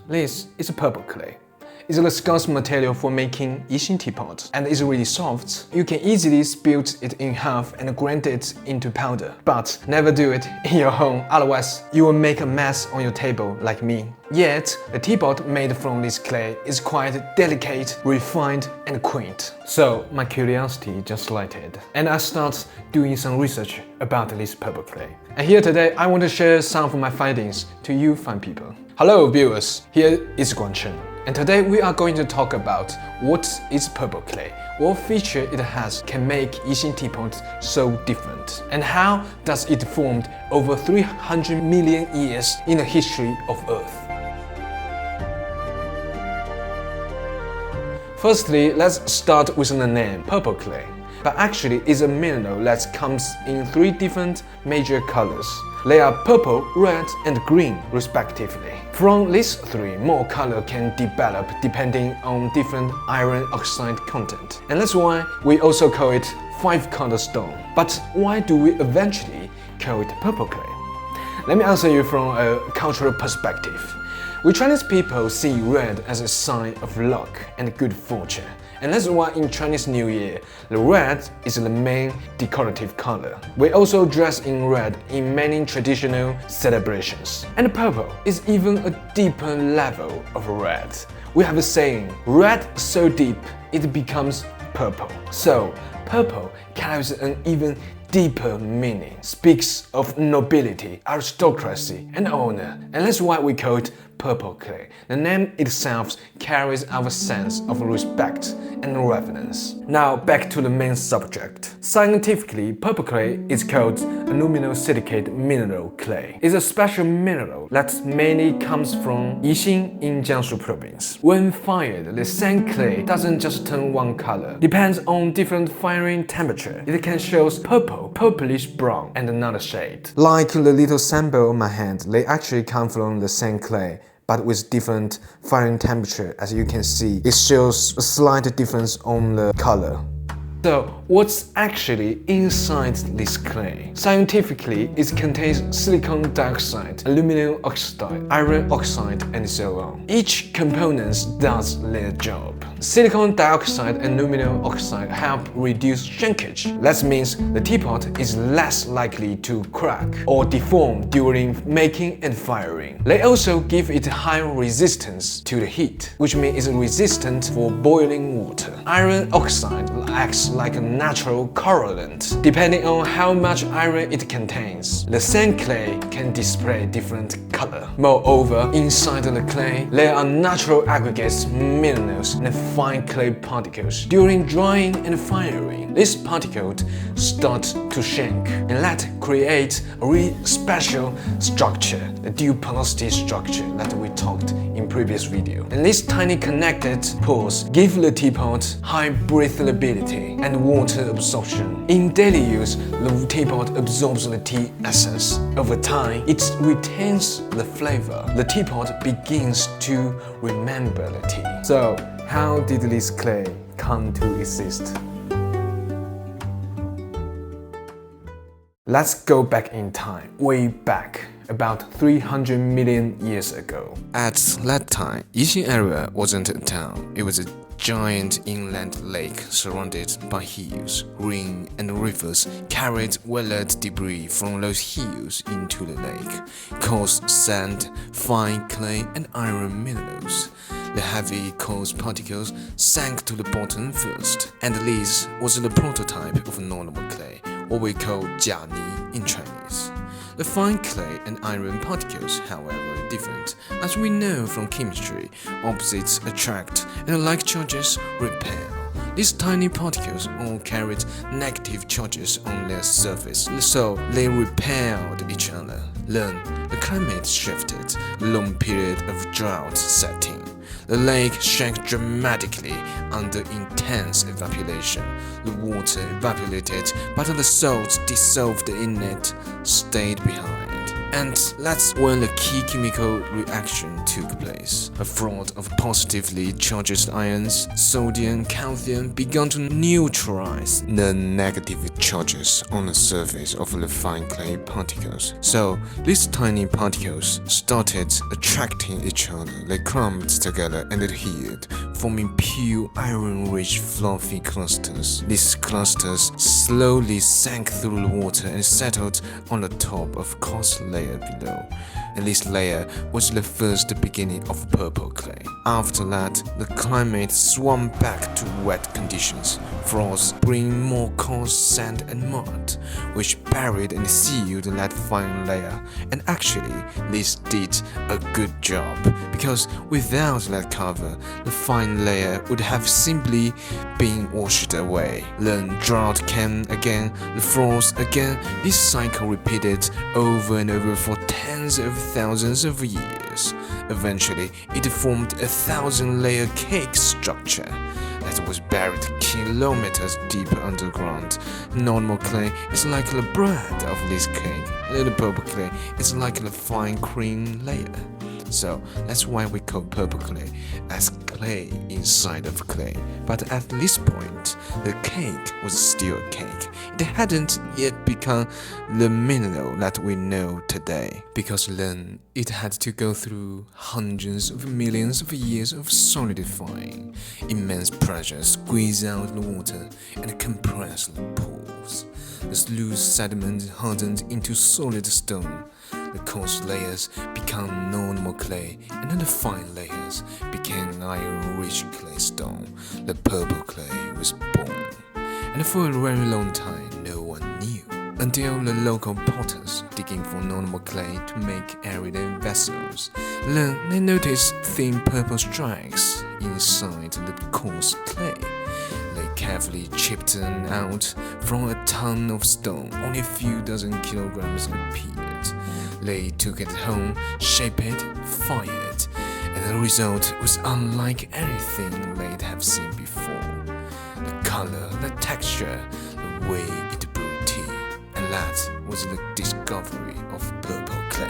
This is purple clay. It's a scarce material for making Yixing Teapot and is really soft. You can easily split it in half and grind it into powder. But never do it in your home, otherwise you will make a mess on your table like me. Yet, the teapot made from this clay is quite delicate, refined and quaint. So my curiosity just lighted, and I start doing some research about this purple clay. And here today I want to share some of my findings to you fine people. Hello viewers, here is Guangchen. And today we are going to talk about what is purple clay, what feature it has can make Yixing Teapot so different, and how does it formed over 300 million years in the history of Earth. Firstly, let's start with the name purple clay. But actually it's a mineral that comes in 3 different major colors. They are purple, red and green respectively. From these 3, more color can develop depending on different iron oxide content. And that's why we also call it 5-color stone. But why do we eventually call it purple clay? Let me answer you from a cultural perspective. We Chinese people see red as a sign of luck and good fortune. And that's why in Chinese New Year, the red is the main decorative color. We also dress in red in many traditional celebrations. And purple is even a deeper level of red. We have a saying, red so deep it becomes purple. So, purple carries an even deeper meaning, speaks of nobility, aristocracy and honor. And that's why we call it purple clay. The name itself carries our sense of respect and reverence. Now back to the main subject. Scientifically, purple clay is called aluminosilicate mineral clay. It's a special mineral that mainly comes from Yixing in Jiangsu province. When fired, the sand clay doesn't just turn one color. Depends on different firing temperature. It can show purple, purplish brown and another shade. Like the little sample on my hand, they actually come from the sand clay, but with different firing temperature. As you can see, it shows a slight difference on the color. So, what's actually inside this clay? Scientifically, it contains silicon dioxide, aluminum oxide, iron oxide, and so on. Each component does their job. Silicon dioxide and aluminum oxide help reduce shrinkage. That means the teapot is less likely to crack or deform during making and firing. They also give it high resistance to the heat, which means it's resistant for boiling water. Iron oxide acts like a natural correllant, depending on how much iron it contains. The sand clay can display different color. Moreover, inside the clay, there are natural aggregates, minerals, and fine clay particles. During drying and firing, these particles start to shrink, and that creates a really special structure, the dual porosity structure that we talked in previous video. And these tiny connected pores give the teapot high breathability and water absorption. In daily use, the teapot absorbs the tea essence. Over time, it retains the flavor. The teapot begins to remember the tea. So, how did this clay come to exist? Let's go back in time, way back, about 300 million years ago. At that time, Yixing area wasn't a town, it was a giant inland lake surrounded by hills. Rain and rivers carried weathered debris from those hills into the lake, caused sand, fine clay and iron minerals. The heavy coarse particles sank to the bottom first, and this was the prototype of normal clay, what we call jiani in Chinese. The fine clay and iron particles, however, are different. As we know from chemistry, opposites attract and like charges repel. These tiny particles all carried negative charges on their surface, so they repelled each other. Then, the climate shifted, long period of drought setting. The lake shrank dramatically under intense evaporation. The water evaporated, but the salts dissolved in it stayed behind. And that's when the key chemical reaction took place. A flood of positively charged ions, sodium, calcium, began to neutralize the negative charges on the surface of the fine clay particles. So these tiny particles started attracting each other. They clumped together and adhered, forming pure iron-rich fluffy clusters. These clusters slowly sank through the water and settled on the top of coarse layer below. And this layer was the first beginning of purple clay. After that, the climate swung back to wet conditions. Frost bring more coarse sand and mud, which buried and sealed that fine layer. And actually, this did a good job, because without that cover, the fine layer would have simply been washed away. Then drought came again, the frost again. This cycle repeated over and over for tens of thousands of years. Eventually, it formed a 1,000-layer cake structure that was buried kilometers deep underground. Normal clay is like the bread of this cake. Little purple clay is like the fine cream layer. So that's why we call purple clay as clay inside of clay. But at this point, the cake was still a cake. It hadn't yet become the mineral that we know today, because then it had to go through hundreds of millions of years of solidifying. Immense pressure squeezed out the water and compressed the pores. The loose sediment hardened into solid stone. The coarse layers became normal clay, and then the fine layers became iron-rich clay stone. The purple clay was born. And for a very long time, no one knew, until the local potters digging for normal clay to make everyday vessels. Then they noticed thin purple stripes inside the coarse clay. They carefully chipped them out from a ton of stone. Only a few dozen kilograms appeared. They took it home, shaped it, fired, and the result was unlike anything they'd have seen before. The color, the texture, the way it brewed tea, and that was the discovery of purple clay.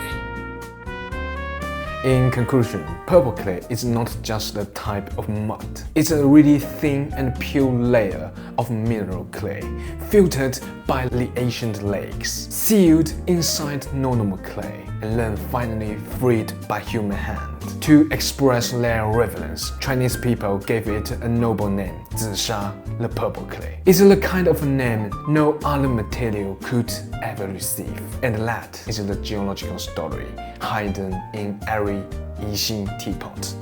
In conclusion, purple clay is not just a type of mud. It's a really thin and pure layer of mineral clay, filtered by the ancient lakes, sealed inside normal clay, and then finally freed by human hand. To express their reverence, Chinese people gave it a noble name, 紫砂, the purple clay. It's the kind of name no other material could ever receive. And that is the geological story hidden in every Yixing teapot.